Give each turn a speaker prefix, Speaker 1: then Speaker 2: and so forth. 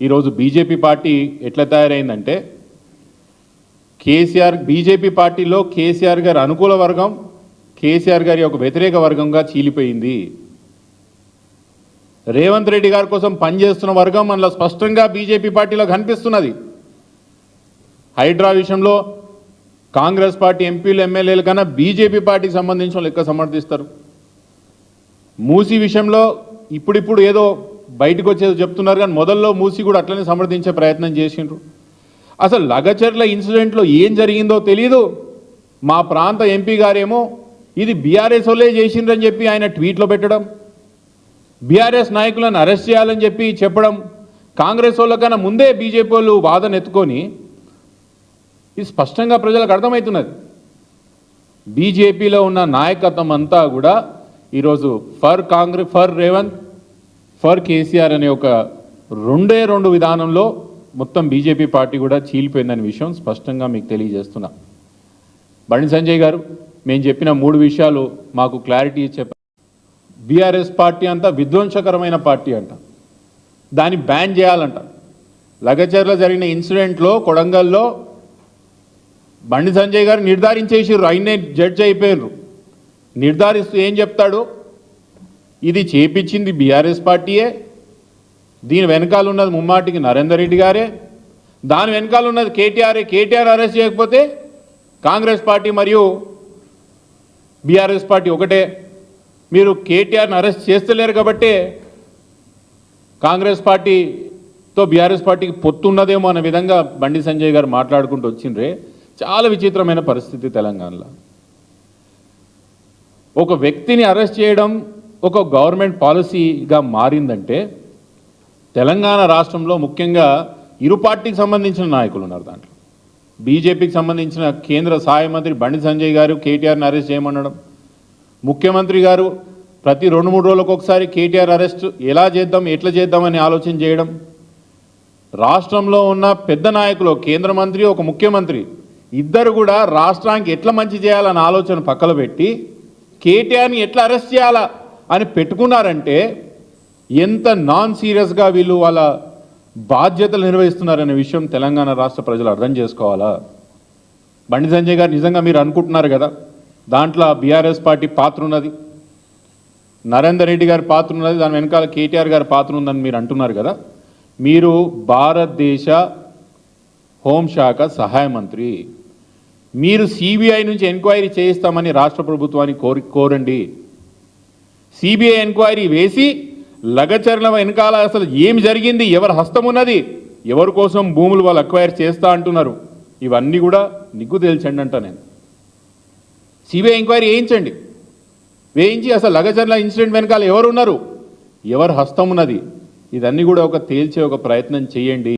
Speaker 1: ఈరోజు BJP party ఎట్లా తయారైందంటే KCR BJP పార్టీలో కేసీఆర్ గారి అనుకూల వర్గం కేసీఆర్ గారి ఒక వ్యతిరేక వర్గంగా చీలిపోయింది. రేవంత్ రెడ్డి గారి కోసం పనిచేస్తున్న వర్గం మనలో స్పష్టంగా బీజేపీ పార్టీలో కనిపిస్తున్నది. హైడ్రా విషయంలో కాంగ్రెస్ పార్టీ ఎంపీలు ఎమ్మెల్యేల కన్నా బీజేపీ పార్టీకి సంబంధించిన వాళ్ళు ఎక్కువ సమర్థిస్తారు. మూసీ విషయంలో ఇప్పుడిప్పుడు ఏదో బయటకు వచ్చేది చెప్తున్నారు, కానీ మొదల్లో మూసీ కూడా అట్లనే సమర్థించే ప్రయత్నం చేసిండ్రు. అసలు లగచర్ల ఇన్సిడెంట్లో ఏం జరిగిందో తెలీదు. మా ప్రాంత ఎంపీ గారేమో ఇది బీఆర్ఎస్ వాళ్ళే చేసిండ్రని చెప్పి ఆయన ట్వీట్లో పెట్టడం, బీఆర్ఎస్ నాయకులను అరెస్ట్ చేయాలని చెప్పి చెప్పడం, కాంగ్రెస్ వాళ్ళకన్నా ముందే బీజేపీ వాళ్ళు వాదన ఎత్తుకొని ఇది స్పష్టంగా ప్రజలకు అర్థమవుతున్నది. బీజేపీలో ఉన్న నాయకత్వం అంతా కూడా ఈరోజు ఫర్ రేవంత్ ఫర్ కేసీఆర్ అనే ఒక రెండు విధానంలో మొత్తం బీజేపీ పార్టీ కూడా చీలిపోయిందనే విషయం స్పష్టంగా మీకు తెలియజేస్తున్నా. బండి సంజయ్ గారు మేము చెప్పిన 3 విషయాలు మాకు క్లారిటీ చెప్పారు. బీఆర్ఎస్ పార్టీ అంతా విధ్వంసకరమైన పార్టీ అంట, దాన్ని బ్యాన్ చేయాలంట. లగచర్ల జరిగిన ఇన్సిడెంట్లో కొడంగల్లో బండి సంజయ్ గారు నిర్ధారించేసారు, ఆయనే జడ్జి అయిపోయారు. నిర్ధారిస్తూ ఏం చెప్తాడు, ఇది చేపించింది బీఆర్ఎస్ పార్టీయే, దీని వెనకాల ఉన్నది ముమ్మాటికి నరేందర్ రెడ్డి గారే, దాని వెనకాల ఉన్నది కేటీఆర్. కేటీఆర్ అరెస్ట్ చేయకపోతే కాంగ్రెస్ పార్టీ మరియు బీఆర్ఎస్ పార్టీ ఒకటే, మీరు కేటీఆర్ని అరెస్ట్ చేస్తలేరు కాబట్టి కాంగ్రెస్ పార్టీతో బీఆర్ఎస్ పార్టీకి పొత్తున్నదేమో అనే విధంగా బండి సంజయ్ గారు మాట్లాడుకుంటూ వచ్చిండ్రే. చాలా విచిత్రమైన పరిస్థితి తెలంగాణలో. ఒక వ్యక్తిని అరెస్ట్ చేయడం ఒక గవర్నమెంట్ పాలసీగా మారిందంటే తెలంగాణ రాష్ట్రంలో ముఖ్యంగా ఇరు పార్టీకి సంబంధించిన నాయకులు ఉన్నారు. దాంట్లో బీజేపీకి సంబంధించిన కేంద్ర సహాయ మంత్రి బండి సంజయ్ గారు కేటీఆర్ని అరెస్ట్ చేయమనడం, ముఖ్యమంత్రి గారు ప్రతి 2-3 రోజులకు ఒకసారి కేటీఆర్ అరెస్ట్ ఎట్లా చేద్దామని ఆలోచన చేయడం, రాష్ట్రంలో ఉన్న పెద్ద నాయకులు కేంద్ర మంత్రి ఒక ముఖ్యమంత్రి ఇద్దరు కూడా రాష్ట్రానికి ఎట్లా మంచి చేయాలన్న ఆలోచన పక్కన పెట్టి కేటీఆర్ని ఎట్లా అరెస్ట్ చేయాలా అని పెట్టుకున్నారంటే ఎంత నాన్ సీరియస్గా వీళ్ళు వాళ్ళ బాధ్యతలు నిర్వహిస్తున్నారనే విషయం తెలంగాణ రాష్ట్ర ప్రజలు అర్థం చేసుకోవాలా. బండి సంజయ్ గారు నిజంగా మీరు అనుకుంటున్నారు కదా దాంట్లో బీఆర్ఎస్ పార్టీ పాత్ర ఉన్నది, నరేందర్ రెడ్డి గారి పాత్ర ఉన్నది, దాని వెనకాల కేటీఆర్ గారి పాత్ర ఉందని మీరు అంటున్నారు కదా. మీరు భారతదేశ హోంశాఖ సహాయ మంత్రి, మీరు సిబిఐ నుంచి ఎంక్వైరీ చేయిస్తామని రాష్ట్ర ప్రభుత్వాన్ని కోరండి. సిబిఐ ఎంక్వైరీ వేసి లగచర్ల వెనకాల అసలు ఏం జరిగింది, ఎవరి హస్తం ఉన్నది, ఎవరి కోసం భూములు వాళ్ళు అక్వైర్ చేస్తా అంటున్నారు, ఇవన్నీ కూడా నిగ్గు తేల్చండి అంట. నేను సిబిఐ ఎంక్వైరీ వేయించి అసలు లగచర్ల ఇన్సిడెంట్ వెనకాల ఎవరు ఉన్నారు, ఎవరు హస్తం ఉన్నది, ఇదన్నీ కూడా తేల్చే ఒక ప్రయత్నం చేయండి.